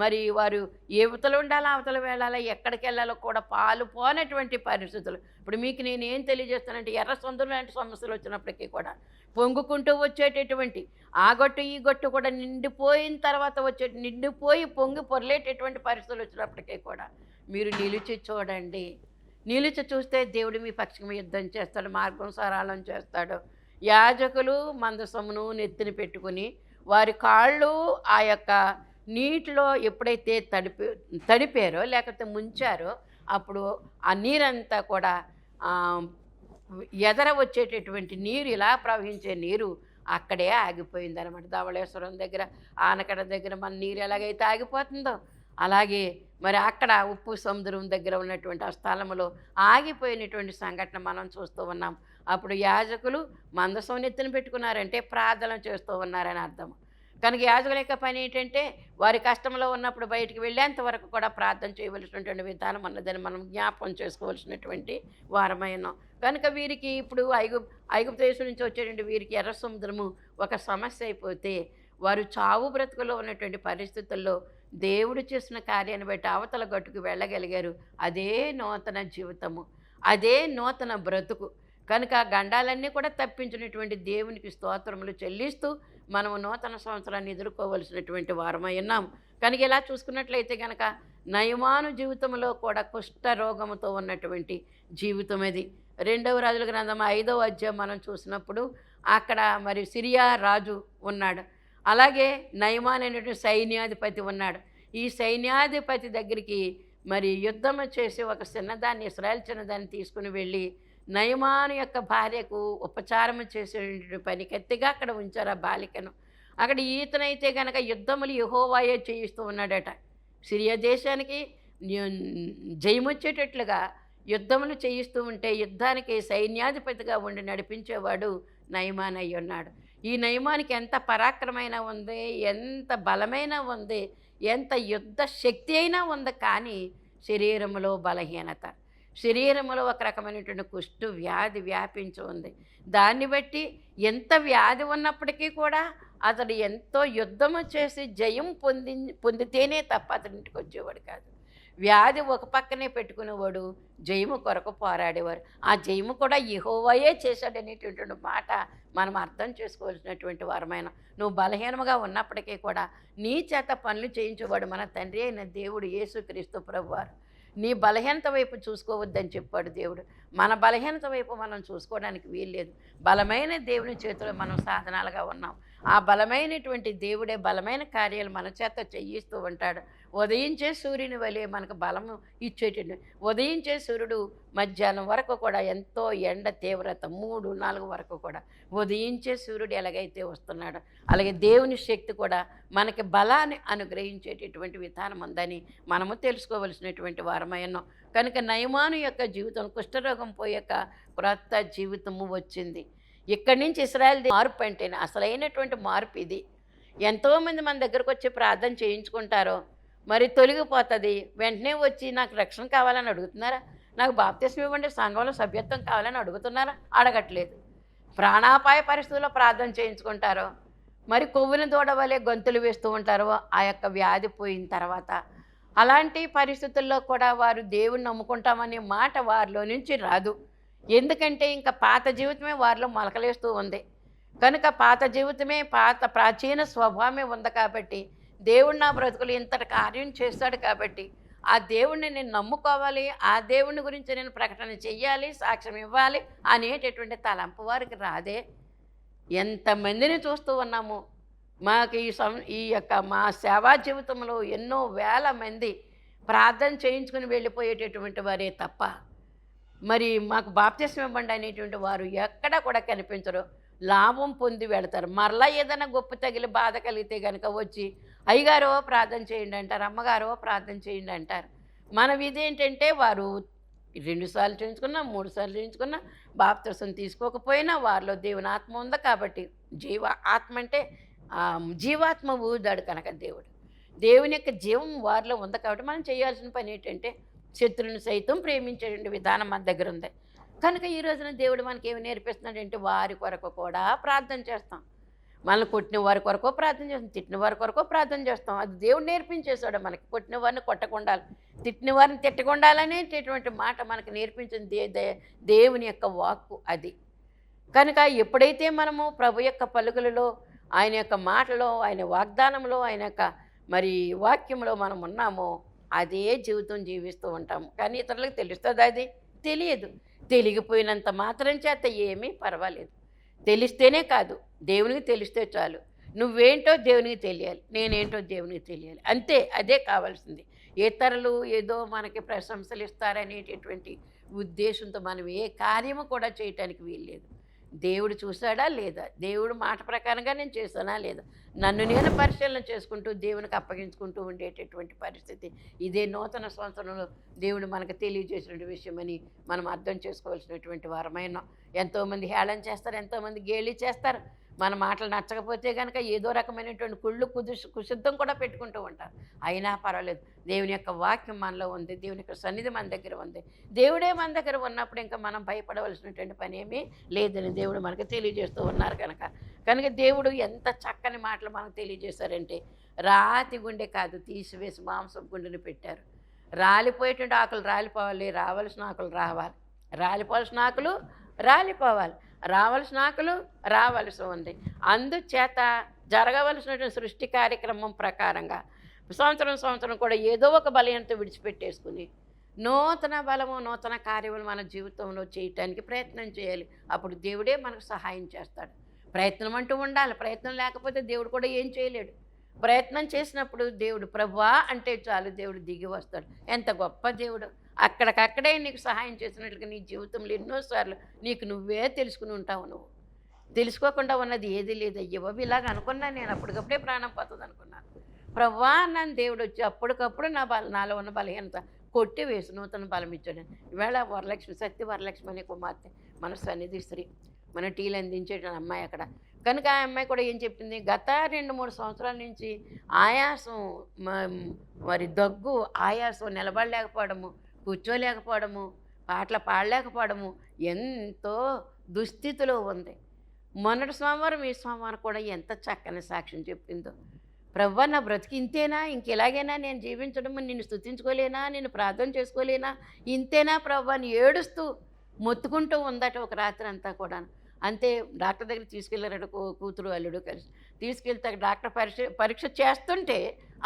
మరి వారు అవతల ఉండాలా, అవతల వెళ్ళాలా, ఎక్కడికి వెళ్ళాలో కూడా పాలు పోనటువంటి పరిస్థితులు. ఇప్పుడు మీకు నేను ఏం తెలియజేస్తానంటే, ఎర్ర సొంతం లాంటి సమస్యలు వచ్చినప్పటికీ కూడా పొంగుకుంటూ వచ్చేటటువంటి ఆ గొట్టు ఈ గొట్టు కూడా నిండిపోయిన తర్వాత నిండిపోయి పొంగి పొరలేటటువంటి పరిస్థితులు వచ్చినప్పటికీ కూడా మీరు నిలిచి చూడండి. నిలిచి చూస్తే దేవుడు మీ పక్షంగా యుద్ధం చేస్తాడు, మార్గం సరళం చేస్తాడు. యాజకులు మందసమును నెత్తిన పెట్టుకుని వారి కాళ్ళు ఆ యొక్క నీటిలో ఎప్పుడైతే తడిపారో లేకపోతే ముంచారో, అప్పుడు ఆ నీరంతా కూడా ఎదర వచ్చేటటువంటి నీరు, ఇలా ప్రవహించే నీరు అక్కడే ఆగిపోయింది అనమాట. ధవళేశ్వరం దగ్గర, ఆనకడ దగ్గర మన నీరు ఎలాగైతే ఆగిపోతుందో, అలాగే మరి అక్కడ ఉప్పు సముద్రం దగ్గర ఉన్నటువంటి ఆ స్థలంలో ఆగిపోయినటువంటి సంఘటన మనం చూస్తూ ఉన్నాం. అప్పుడు యాజకులు మందసం నెత్తిన పెట్టుకున్నారంటే ప్రార్థన చేస్తూ ఉన్నారని అర్థం. కనుక యాజకుల యొక్క పని ఏంటంటే, వారి కష్టంలో ఉన్నప్పుడు బయటికి వెళ్ళేంత వరకు కూడా ప్రార్థన చేయవలసినటువంటి విధానం ఉన్నదని మనం జ్ఞాపకం చేసుకోవాల్సినటువంటి వారమైనాం. కనుక వీరికి ఇప్పుడు ఐగుప్తు దేశం నుంచి వచ్చేటువంటి వీరికి ఎర్ర సముద్రము ఒక సమస్య అయిపోతే, వారు చావు బ్రతుకులో ఉన్నటువంటి పరిస్థితుల్లో దేవుడు చేసిన కార్యాన్ని బట్టి అవతల గట్టుకు వెళ్ళగలిగారు. అదే నూతన జీవితము, అదే నూతన బ్రతుకు. కనుక గండాలన్నీ కూడా తప్పించినటువంటి దేవునికి స్తోత్రములు చెల్లిస్తూ మనము నూతన సంవత్సరాన్ని ఎదుర్కోవలసినటువంటి వారమై ఉన్నాం. కనుక ఇలా చూసుకున్నట్లయితే కనుక నయమాను జీవితంలో కూడా కుష్ఠ రోగముతో ఉన్నటువంటి జీవితం అది. 2వ రాజుల గ్రంథం 5వ అధ్యాయం మనం చూసినప్పుడు అక్కడ మరి సిరియా రాజు ఉన్నాడు, అలాగే నయమాన్ అనేటువంటి సైన్యాధిపతి ఉన్నాడు. ఈ సైన్యాధిపతి దగ్గరికి మరి యుద్ధం చేసి ఒక చిన్నదాన్ని, ఇశ్రాయేల్ చిన్నదాన్ని తీసుకుని వెళ్ళి నయమాను యొక్క భార్యకు ఉపచారం చేసే పనికెత్తిగా అక్కడ ఉంచారు ఆ బాలికను. అక్కడ ఈతనైతే కనుక యుద్ధములు యెహోవాయే చేయిస్తూ ఉన్నాడట. సిరియా దేశానికి జయమొచ్చేటట్లుగా యుద్ధములు చేయిస్తూ ఉంటే యుద్ధానికి సైన్యాధిపతిగా ఉండి నడిపించేవాడు నయమాన్ అయి ఉన్నాడు. ఈ నయమానికి ఎంత పరాక్రమైన ఉంది, ఎంత బలమైన ఉంది, ఎంత యుద్ధ శక్తి అయినా ఉంది, కానీ శరీరంలో బలహీనత, శరీరంలో ఒక రకమైనటువంటి కుష్టు వ్యాధి వ్యాపించి ఉంది. దాన్ని బట్టి ఎంత వ్యాధి ఉన్నప్పటికీ కూడా అతడు ఎంతో యుద్ధము చేసి జయం పొందితేనే తప్ప అతడి ఇంటికి వచ్చేవాడు కాదు. వ్యాధి ఒక పక్కనే పెట్టుకునేవాడు, జయము కొరకు పోరాడేవారు. ఆ జయము కూడా యెహోవాయే చేశాడనేటటువంటి మాట మనం అర్థం చేసుకోవాల్సినటువంటి వారమైన. నువ్వు బలహీనముగా ఉన్నప్పటికీ కూడా నీ చేత పనులు చేయించేవాడు మన తండ్రి అయిన దేవుడు యేసుక్రీస్తు ప్రభువారు. నీ బలహీనత వైపు చూసుకోవద్దని చెప్పాడు దేవుడు. మన బలహీనత వైపు మనం చూసుకోవడానికి వీల్లేదు. బలమైన దేవుని చేతిలో మనం సాధనాలుగా ఉన్నాం. ఆ బలమైనటువంటి దేవుడే బలమైన కార్యాలు మన చేత చేయిస్తూ ఉంటాడు. ఉదయించే సూర్యుని వలె మనకు బలము ఇచ్చేటండి. ఉదయించే సూర్యుడు మధ్యాహ్నం వరకు కూడా ఎంతో ఎండ తీవ్రత 3-4 వరకు కూడా ఉదయించే సూర్యుడు ఎలాగైతే వస్తున్నాడో, అలాగే దేవుని శక్తి కూడా మనకి బలాన్ని అనుగ్రహించేటటువంటి విధానం ఉందని మనము తెలుసుకోవలసినటువంటి వారమై ఉన్నాం. కనుక నయమాను యొక్క జీవితం కుష్ఠరోగం పోయాక క్రొత్త జీవితము వచ్చింది. ఇక్కడి నుంచి ఇశ్రాయేల్ మార్పు అంటేనే అసలైనటువంటి మార్పు ఇది. ఎంతోమంది మన దగ్గరకు వచ్చి ప్రార్థన చేయించుకుంటారో మరి తొలగిపోతుంది. వెంటనే వచ్చి నాకు రక్షణ కావాలని అడుగుతున్నారా? నాకు బాప్తిస్మం ఇవ్వండి, సంఘంలో సభ్యత్వం కావాలని అడుగుతున్నారా? అడగట్లేదు. ప్రాణాపాయ పరిస్థితుల్లో ప్రార్థన చేయించుకుంటారో, మరి కొవ్వుని దూడవలే గొంతులు వేస్తూ ఉంటారో ఆ యొక్క వ్యాధి పోయిన తర్వాత. అలాంటి పరిస్థితుల్లో కూడా వారు దేవుణ్ణి నమ్ముకుంటామనే మాట వారిలో నుంచి రాదు. ఎందుకంటే ఇంకా పాత జీవితమే వారిలో మొలకలేస్తూ ఉంది. కనుక పాత జీవితమే, పాత ప్రాచీన స్వభావమే ఉంది కాబట్టి, దేవుడు నా బ్రతుకులు ఇంతటి కార్యం చేస్తాడు కాబట్టి ఆ దేవుణ్ణి నేను నమ్ముకోవాలి, ఆ దేవుని గురించి నేను ప్రకటన చెయ్యాలి, సాక్ష్యం ఇవ్వాలి అనేటటువంటి తలంపు వారికి రాదే. ఎంతమందిని చూస్తూ ఉన్నాము. మాకు ఈ యొక్క మా సేవా జీవితంలో ఎన్నో వేల మంది ప్రార్థన చేయించుకుని వెళ్ళిపోయేటటువంటి వారే తప్ప, మరి మాకు బాప్తిస్మం ఇవ్వండి అనేటువంటి వారు ఎక్కడ కూడా కనిపించరు. లాభం పొంది వెళతారు. మరలా ఏదైనా గొప్ప తగిలి బాధ కలిగితే కనుక వచ్చి అయ్యగారో ప్రార్థన చేయండి అంటారు, అమ్మగారో ప్రార్థన చేయండి అంటారు. మన విధి ఏంటంటే వారు 2 సార్లు చేయించుకున్నా, 3 సార్లు చేయించుకున్నా, బాప్తిసం తీసుకోకపోయినా వారిలో దేవుని ఆత్మ ఉంది కాబట్టి, ఆత్మ అంటే జీవాత్మ ఊదాడు కనుక దేవుని యొక్క జీవం వారిలో ఉంది కాబట్టి మనం చేయాల్సిన పని ఏంటంటే శత్రువుని సైతం ప్రేమించేటువంటి విధానం మన దగ్గర ఉంది. కనుక ఈ రోజున దేవుడు మనకి ఏమి నేర్పిస్తున్నాడంటే వారి కొరకు కూడా ప్రార్థన చేస్తాం. మనల్ని కొట్టిన వారి కొరకు ప్రార్థన చేస్తాం, తిట్టిన వారి కొరకు ప్రార్థన చేస్తాం. అది దేవుడు నేర్పించేశాడు మనకి. కొట్టిన వారిని కొట్టకుండా, తిట్టిన వారిని తిట్టకుండాలనేటటువంటి మాట మనకు నేర్పించింది దేవుని యొక్క వాక్కు అది. కనుక ఎప్పుడైతే మనము ప్రభు యొక్క పలుకులలో, ఆయన యొక్క మాటలో, ఆయన వాగ్దానంలో, ఆయన యొక్క మరి వాక్యంలో మనం ఉన్నామో అదే జీవితం జీవిస్తూ ఉంటాము. కానీ ఇతరులకు తెలుస్తుంది అది తెలియదు. తెలిగిపోయినంత మాత్రం చేత ఏమీ పర్వాలేదు. తెలిస్తేనే కాదు, దేవునికి తెలిస్తే చాలు. నువ్వేంటో దేవునికి తెలియాలి, నేనేంటో దేవునికి తెలియాలి, అంతే. అదే కావాల్సింది. ఇతరులు ఏదో మనకి ప్రశంసలు ఇస్తారనేటటువంటి ఉద్దేశంతో మనం ఏ కార్యము కూడా చేయటానికి వీల్లేదు. దేవుడు చూశాడా లేదా, దేవుడు మాట ప్రకారంగా నేను చేశానా లేదా, నన్ను నేను పరిశీలన చేసుకుంటూ దేవునికి అప్పగించుకుంటూ ఉండేటటువంటి పరిస్థితి. ఇదే నూతన సంవత్సరంలో దేవుడు మనకు తెలియజేసినటువంటి విషయమని మనం అర్థం చేసుకోవాల్సినటువంటి వారమైన. ఎంతోమంది హేళన చేస్తారు, ఎంతోమంది గేలి చేస్తారు. మన మాటలు నచ్చకపోతే కనుక ఏదో రకమైనటువంటి కుశుద్ధం కూడా పెట్టుకుంటూ ఉంటారు. అయినా పర్వాలేదు, దేవుని యొక్క వాక్యం మనలో ఉంది, దేవుని యొక్క సన్నిధి మన దగ్గర ఉంది. దేవుడే మన దగ్గర ఉన్నప్పుడు ఇంకా మనం భయపడవలసినటువంటి పని ఏమీ లేదని దేవుడు మనకు తెలియజేస్తూ ఉన్నారు కనుక దేవుడు ఎంత చక్కని మాటలు మనకు తెలియజేశారంటే, రాతి గుండె కాదు తీసివేసి మాంసం గుండెని పెట్టారు. రాలిపోయేటువంటి ఆకులు రాలిపోవాలి, రావాల్సిన ఆకులు రావాలి, రాలిపోవాల్సిన ఆకులు రాలిపోవాలి, రావాల్సిన ఆకులు రావాల్సి ఉంది. అందుచేత జరగవలసినటువంటి సృష్టి కార్యక్రమం ప్రకారంగా సంవత్సరం కూడా ఏదో ఒక బలహీనత విడిచిపెట్టేసుకుని నూతన బలము, నూతన కార్యములు మన జీవితంలో చేయటానికి ప్రయత్నం చేయాలి. అప్పుడు దేవుడే మనకు సహాయం చేస్తాడు. ప్రయత్నం అంటూ ఉండాలి. ప్రయత్నం లేకపోతే దేవుడు కూడా ఏం చేయలేడు. ప్రయత్నం చేసినప్పుడు దేవుడు ప్రభువా అంటే చాలు, దేవుడు దిగి వస్తాడు. ఎంత గొప్ప దేవుడు! అక్కడికక్కడే నీకు సహాయం చేసినట్లుగా నీ జీవితంలో ఎన్నోసార్లు నీకు నువ్వే తెలుసుకుని ఉంటావు. నువ్వు తెలుసుకోకుండా ఉన్నది ఏది లేదు. అయ్యో ఇలాగ అనుకున్నా, నేను అప్పటికప్పుడే ప్రాణం పోతుంది అనుకున్నాను. ప్రభువా నన్ను దేవుడు వచ్చి అప్పటికప్పుడు నాలో ఉన్న బలహీనత కొట్టి వేసి నూతన బలం ఇచ్చాడు. ఈవేళ సత్య వరలక్ష్మి అనే కుమార్తె మన సన్నిధి స్త్రీ, మన టీలు అందించే అమ్మాయి అక్కడ. కనుక ఆ అమ్మాయి కూడా ఏం చెప్పింది, గత 2-3 సంవత్సరాల నుంచి ఆయాసం, మరి దగ్గు, ఆయాసం, నిలబడలేకపోవడము, కూర్చోలేకపోవడము, పాటలు పాడలేకపోవడము, ఎంతో దుస్థితిలో ఉంది. మొన్నటి సోమవారం, ఈ సోమవారం కూడా ఎంత చక్కని సాక్ష్యం చెప్పిందో. ప్రభువా నా బ్రతికి ఇంతేనా, ఇంకెలాగైనా నేను జీవించడము, నిన్ను స్తుతించుకోలేనా, నిన్ను ప్రార్థన చేసుకోలేనా, ఇంతేనా ప్రభువా అని ఏడుస్తూ మొత్తుకుంటూ ఉందట ఒక రాత్రి అంతా కూడా. అంతే డాక్టర్ దగ్గర తీసుకెళ్ళారట కూతురు అల్లుడు కలిసి. తీసుకెళ్తే డాక్టర్ పరీక్ష చేస్తుంటే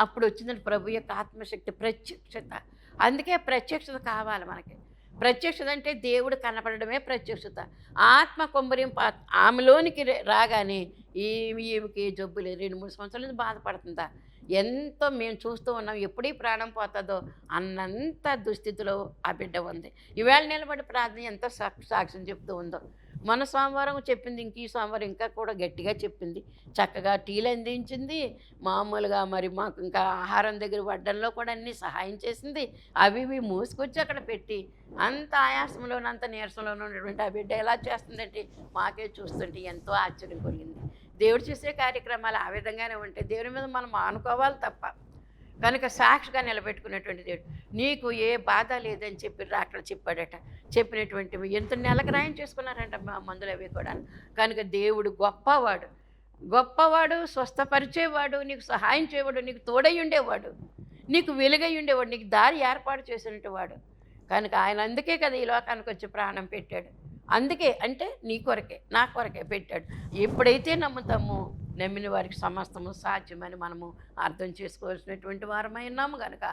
అప్పుడు వచ్చిందంటే ప్రభు యొక్క ఆత్మశక్తి ప్రత్యక్షత. అందుకే ప్రత్యక్షత కావాలి మనకి. ప్రత్యక్షత అంటే దేవుడు కనపడడమే ప్రత్యక్షత. ఆత్మ కొమ్మరింపు ఆమెలోనికి రాగానే ఈమెకి జబ్బు లేదు. 2-3 సంవత్సరాల నుంచి బాధపడుతుందా, ఎంతో మేము చూస్తూ ఉన్నాం. ఎప్పుడీ ప్రాణం పోతుందో అన్నంత దుస్థితిలో ఆ బిడ్డ ఉంది. ఈవేళ నిలబడి ప్రార్థన ఎంత సాక్ష్యం చెప్తూ ఉందో. మొన్న సోమవారం చెప్పింది, ఇంక ఈ సోమవారం ఇంకా కూడా గట్టిగా చెప్పింది. చక్కగా టీలు అందించింది. మామూలుగా మరి మాకు ఇంకా ఆహారం దగ్గర వడ్డంలో కూడా అన్నీ సహాయం చేసింది. అవి ఇవి మూసుకొచ్చి అక్కడ పెట్టి అంత ఆయాసంలోనూ అంత నీరసంలోనూ ఉన్నటువంటి ఆ బిడ్డ ఎలా చేస్తుందంటే మాకే చూస్తుంటే ఎంతో ఆశ్చర్యం కలిగింది. దేవుడు చేసే కార్యక్రమాలు ఆ విధంగానే ఉంటాయి. దేవుని మీద మనం ఆనుకోవాలి తప్ప. కనుక సాక్షిగా నిలబెట్టుకునేటువంటి దేవుడు. నీకు ఏ బాధ లేదని చెప్పి డాక్టర్ చెప్పాడట. చెప్పినటువంటివి ఎంత నెలకు రాయం చేసుకున్నారంట మందులు అవి కూడా. కనుక దేవుడు గొప్పవాడు, స్వస్థపరిచేవాడు, నీకు సహాయం చేయవాడు, నీకు తోడై ఉండేవాడు, నీకు వెలుగై ఉండేవాడు, నీకు దారి ఏర్పాటు చేసినట్టు వాడు. కనుక ఆయన అందుకే కదా ఈ లోకానికి వచ్చి ప్రాణం పెట్టాడు. అందుకే అంటే నీ కొరకే, నా కొరకే పెట్టాడు. ఎప్పుడైతే నమ్ముతామో నమ్మిన వారికి సమస్తము సాధ్యమని మనము అర్థం చేసుకోవాల్సినటువంటి వారమై ఉన్నాము. కనుక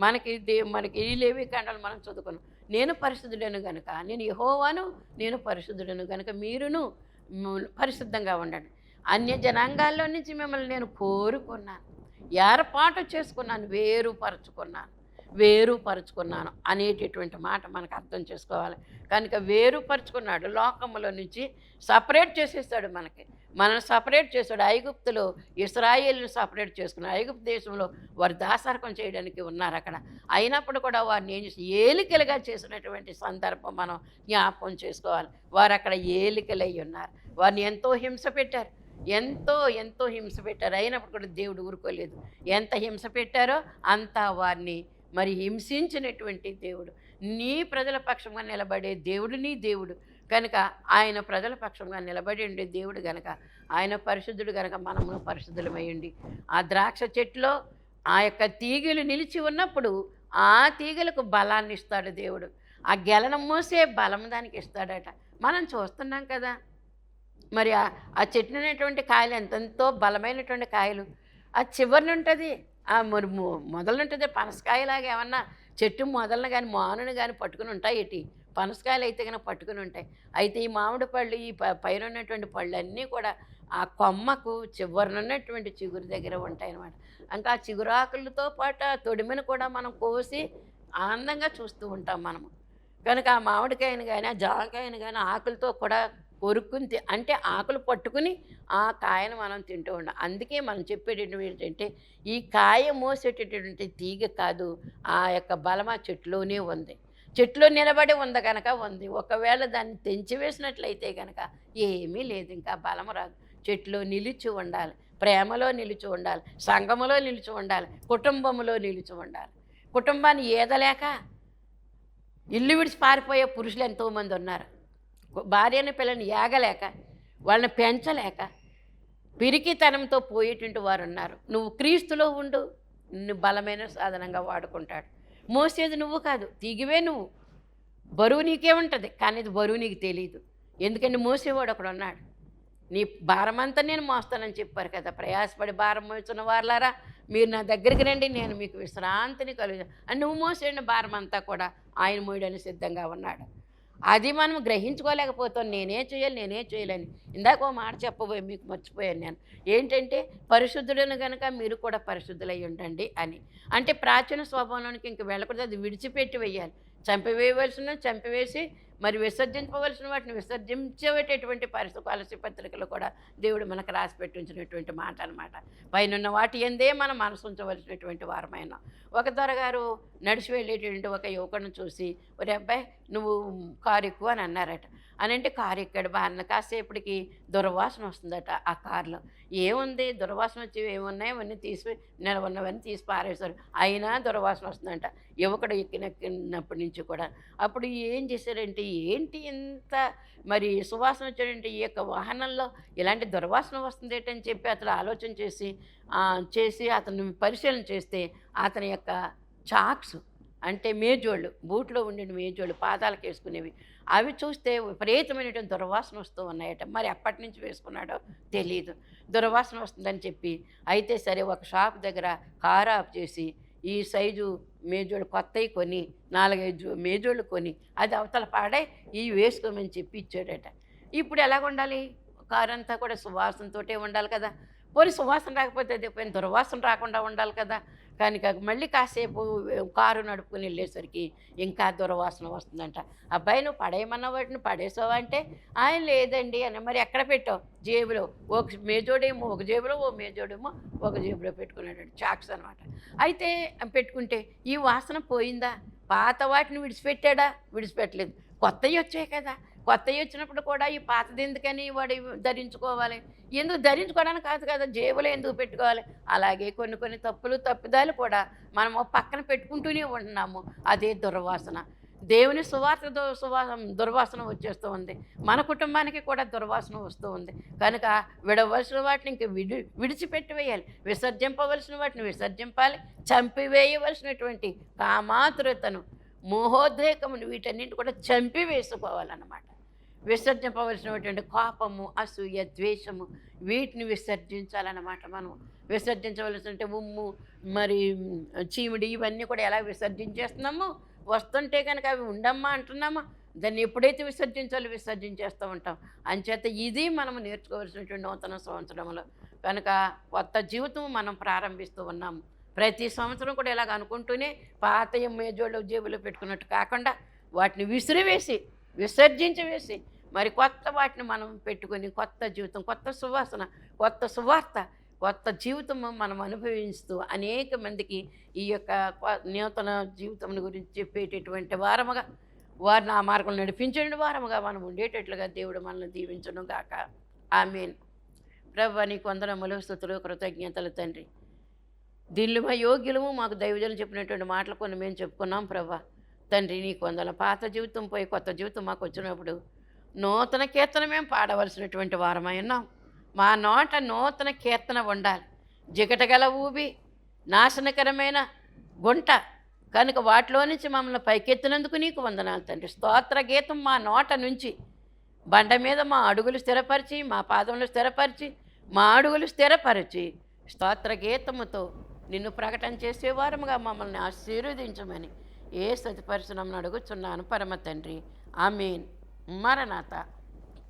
మనకి ఈ లేవి కాండాలు మనం చదువుకున్నాం. నేను పరిశుద్ధుడను కనుక, నేను యెహోవాను, నేను పరిశుద్ధుడను కనుక మీరును పరిశుద్ధంగా ఉండండి. అన్య జనాంగాల్లో నుంచి మిమ్మల్ని నేను కోరుకున్నాను, ఏర్పాటు చేసుకున్నాను, వేరుపరుచుకున్నాను అనేటటువంటి మాట మనకు అర్థం చేసుకోవాలి. కనుక వేరుపరుచుకున్నాడు, లోకములో నుంచి సపరేట్ చేసేస్తాడు. మనల్ని సపరేట్ చేశాడు. ఐగుప్తులో ఇశ్రాయేలుని సపరేట్ చేసుకున్నాడు. ఐగుప్తు దేశంలో వారు దాసరకం చేయడానికి ఉన్నారు అక్కడ. అయినప్పుడు కూడా వారిని ఏం చేసి ఏలికలుగా చేసినటువంటి సందర్భం మనం జ్ఞాపకం చేసుకోవాలి. వారు అక్కడ ఏలికలై ఉన్నారు. వారిని ఎంతో హింస పెట్టారు, ఎంతో హింస పెట్టారు. అయినప్పుడు కూడా దేవుడు ఊరుకోలేదు. ఎంత హింస పెట్టారో అంతా వారిని మరి హింసించినటువంటి దేవుడు. నీ ప్రజల పక్షంగా నిలబడే దేవుడు నీ దేవుడు కనుక, ఆయన ప్రజల పక్షంగా నిలబడి ఉండే దేవుడు గనక, ఆయన పరిశుద్ధుడు గనక మనము పరిశుద్ధులమయ్యండి. ఆ ద్రాక్ష చెట్టులో ఆ యొక్క తీగలు నిలిచి ఉన్నప్పుడు ఆ తీగలకు బలాన్ని ఇస్తాడు దేవుడు. ఆ గెలను మోసే బలం దానికి ఇస్తాడట. మనం చూస్తున్నాం కదా, మరి ఆ చెట్టున ఉన్నటువంటి కాయలు ఎంతెంతో బలమైనటువంటి కాయలు. ఆ చివరిని ఉంటుంది, ఆ మొదలు ఉంటుంది. పనసకాయలాగా ఏమన్నా చెట్టు మొదలను కానీ మానును కానీ పట్టుకుని ఉంటాయి ఏంటి? పనసకాయలు అయితే కనుక పట్టుకుని ఉంటాయి. అయితే ఈ మామిడి పళ్ళు, ఈ పైన ఉన్నటువంటి పళ్ళు అన్నీ కూడా ఆ కొమ్మకు చివరనున్నటువంటి చిగురు దగ్గర ఉంటాయి అన్నమాట. ఇంకా ఆ చిగురాకులతో పాటు ఆ తొడిమెను కూడా మనం కోసి ఆనందంగా చూస్తూ ఉంటాం మనము. కనుక ఆ మామిడికాయను కానీ ఆ జామకాయను కానీ ఆకులతో కూడా కొరుక్కుని అంటే ఆకులు పట్టుకుని ఆ కాయను మనం తింటూ ఉంటాం. అందుకే మనం చెప్పేటటువంటి ఏంటంటే, ఈ కాయ మోసేటటువంటి తీగ కాదు, ఆ యొక్క బలం ఆ చెట్టులోనే ఉంది. చెట్లో నిలబడి ఉంది కనుక ఉంది. ఒకవేళ దాన్ని తెంచివేసినట్లయితే కనుక ఏమీ లేదు, ఇంకా బలం రాదు. చెట్లో నిలిచి ఉండాలి, ప్రేమలో నిలిచి ఉండాలి, సంఘములో నిలిచి ఉండాలి, కుటుంబంలో నిలిచి ఉండాలి. కుటుంబాన్ని ఏదలేక ఇల్లు విడిచి పారిపోయే పురుషులు ఎంతోమంది ఉన్నారు. భార్యని పిల్లని ఏగలేక, వాళ్ళని పెంచలేక పిరికితనంతో పోయేటువంటి వారు ఉన్నారు. నువ్వు క్రీస్తులో ఉండు, నిన్ను బలమైన సాధనంగా వాడుకుంటాడు. మోసేది నువ్వు కాదు, తీగివే నువ్వు. బరువు నీకే ఉంటుంది, కానీ ఇది బరువు నీకు తెలియదు. ఎందుకంటే మోసేవాడు ఒకడు ఉన్నాడు. నీ భారమంతా నేను మోస్తానని చెప్పారు కదా. ప్రయాసపడి భారం మోస్తున్న వారులారా మీరు నా దగ్గరికి రండి, నేను మీకు విశ్రాంతిని అని నువ్వు మోసేయండి భారం అంతా కూడా ఆయన మోయడానికి సిద్ధంగా ఉన్నాడు. అది మనం గ్రహించుకోలేకపోతాం. నేనే చేయాలని ఇందాక ఓ మాట చెప్పబోయి మీకు మర్చిపోయాను నేను. ఏంటంటే పరిశుద్ధులను కనుక మీరు కూడా పరిశుద్ధులై ఉండండి అని. అంటే ప్రాచీన స్వభావంలోనికి ఇంక వెళ్ళకూడదు, అది విడిచిపెట్టి వేయాలి. చంపివేయవలసిన చంపివేసి మరి విసర్జించవలసిన వాటిని విసర్జించేటటువంటి పాలసీ పత్రికలు కూడా దేవుడు మనకు రాసి పెట్టించినటువంటి మాట అనమాట. పైన వాటి ఎందే మనం మనసు ఉంచవలసినటువంటి వారమైన. ఒక దొరగారు నడిచి వెళ్ళేటువంటి ఒక యువకుడిని చూసి, ఒరే అబ్బాయి నువ్వు కారు ఎక్కువ అని అన్నారట. అని అంటే కారు ఎక్కాడు బాగా. కాసేపటికి దుర్వాసన వస్తుందట ఆ కారులో. ఏముంది దుర్వాసన వచ్చి ఏమున్నాయి అవన్నీ తీసి ఉన్నవన్నీ తీసి పారేశారు, అయినా దుర్వాసన వస్తుందంట యువకుడు ఎక్కినప్పటి నుంచి కూడా. అప్పుడు ఏం చేశారంటే, ఏంటి ఇంత మరి సువాసన వచ్చాడంటే ఈ యొక్క వాహనంలో ఇలాంటి దుర్వాసన వస్తుంది ఏంటని చెప్పి అతను ఆలోచన చేసి అతను పరిశీలన చేస్తే అతని యొక్క చాక్స్ అంటే మేజోళ్ళు, బూట్లో ఉండే మేజోళ్ళు పాదాలకు వేసుకునేవి, అవి చూస్తే విపరీతమైనటువంటి దుర్వాసన వస్తూ ఉన్నాయట. మరి ఎప్పటి నుంచి వేసుకున్నాడో తెలియదు, దుర్వాసన వస్తుందని చెప్పి. అయితే సరే ఒక షాప్ దగ్గర కారు ఆఫ్ చేసి ఈ సైజు మేజోళ్ళు కొత్తవి కొని 4-5 మేజోళ్ళు కొని అది అవతల పాడై ఇవి వేసుకోమని చెప్పి ఇచ్చాడట. ఇప్పుడు ఎలాగ ఉండాలి? కారు అంతా కూడా సువాసనతోటే ఉండాలి కదా. పోనీ సువాసన రాకపోతే అది పోయిన దుర్వాసన రాకుండా ఉండాలి కదా. కానీ మళ్ళీ కాసేపు కారు నడుపుకుని వెళ్ళేసరికి ఇంకా దుర్వాసన వస్తుందంట. అబ్బాయి నువ్వు పడేయమన్న వాటిని పడేసావా అంటే, ఆయన లేదండి అని. మరి ఎక్కడ పెట్టావు? జేబులో. ఒక మేజోడేమో ఒక జేబులో, ఓ మేజోడేమో ఒక జేబులో పెట్టుకున్నాడు. చాక్స్ అనమాట. అయితే పెట్టుకుంటే ఈ వాసన పోయిందా? పాత వాటిని విడిచిపెట్టాడా? విడిచిపెట్టలేదు. కొత్తవి వచ్చాయి కదా. కొత్తవి వచ్చినప్పుడు కూడా ఈ పాతది ఎందుకని వాడు ధరించుకోవాలి? ఎందుకు ధరించుకోవడానికి కాదు కదా, జేబులో ఎందుకు పెట్టుకోవాలి? అలాగే కొన్ని తప్పిదాలు కూడా మనము పక్కన పెట్టుకుంటూనే ఉంటున్నాము. అదే దుర్వాసన. దేవుని దుర్వాసన వచ్చేస్తూ ఉంది. మన కుటుంబానికి కూడా దుర్వాసన వస్తూ ఉంది. కనుక విడవలసిన వాటిని ఇంక విడిచిపెట్టి వేయాలి, విసర్జింపవలసిన వాటిని విసర్జింపాలి, చంపివేయవలసినటువంటి కామాతురతను, మోహోద్రేకమును వీటన్నింటి కూడా చంపివేసుకోవాలన్నమాట. విసర్జింపవలసినటువంటి కోపము, అసూయ, ద్వేషము వీటిని విసర్జించాలన్నమాట. మనం విసర్జించవలసినటువంటి ఉమ్ము, మరి చీమిడి ఇవన్నీ కూడా ఎలా విసర్జించేస్తున్నాము? వస్తుంటే కనుక అవి ఉండమ్మా అంటున్నామా? దాన్ని ఎప్పుడైతే విసర్జించాలో విసర్జించేస్తూ ఉంటాం. అంచేత ఇది మనం నేర్చుకోవాల్సినటువంటి నూతన సంవత్సరంలో. కనుక కొత్త జీవితం మనం ప్రారంభిస్తూ ఉన్నాము. ప్రతి సంవత్సరం కూడా ఇలాగ అనుకుంటూనే పాతయి మేజోళ్ళు జేబులో పెట్టుకున్నట్టు కాకుండా వాటిని విసిరివేసి, విసర్జించి వేసి మరి కొత్త వాటిని మనం పెట్టుకొని కొత్త జీవితం, కొత్త సువాసన, కొత్త సువార్త, కొత్త జీవితము మనం అనుభవిస్తూ అనేక మందికి ఈ యొక్క నూతన జీవితం గురించి చెప్పేటటువంటి వారముగా, వారిని ఆ మార్గంలో నడిపించండి వారముగా మనం ఉండేటట్లుగా దేవుడు మనల్ని దీవించును గాక. ఆమేన్. ప్రభువా నీకు వందనములు, స్తుతులు, కృతజ్ఞతలు తండ్రి. దీనిలో యోగ్యులము మాకు దైవజనులు చెప్పినటువంటి మాటలు కొన్ని మేము చెప్పుకున్నాం ప్రభువా. తండ్రి నీకు వందనాలు. పాత జీవితం పోయి కొత్త జీవితం మాకు వచ్చినప్పుడు నూతన కీర్తన మేము పాడవలసినటువంటి వారమై ఉన్నాం. మా నోట నూతన కీర్తన ఉండాలి. జిగటగల ఊబి, నాశనకరమైన గుంట కనుక వాటిలో నుంచి మమ్మల్ని పైకెత్తినందుకు నీకు వందనాలు తండ్రి. స్తోత్ర గీతం మా నోట నుంచి బండ మీద మా అడుగులు స్థిరపరిచి, మా పాదములు స్థిరపరిచి, మా అడుగులు స్థిరపరిచి స్తోత్ర గీతముతో నిన్ను ప్రకటన చేసేవారముగా మమ్మల్ని ఆశీర్వదించమని యేసు అతి పరిశునామమున అడుగుచున్నాను పరమ తండ్రి. ఆమేన్. మరణాత.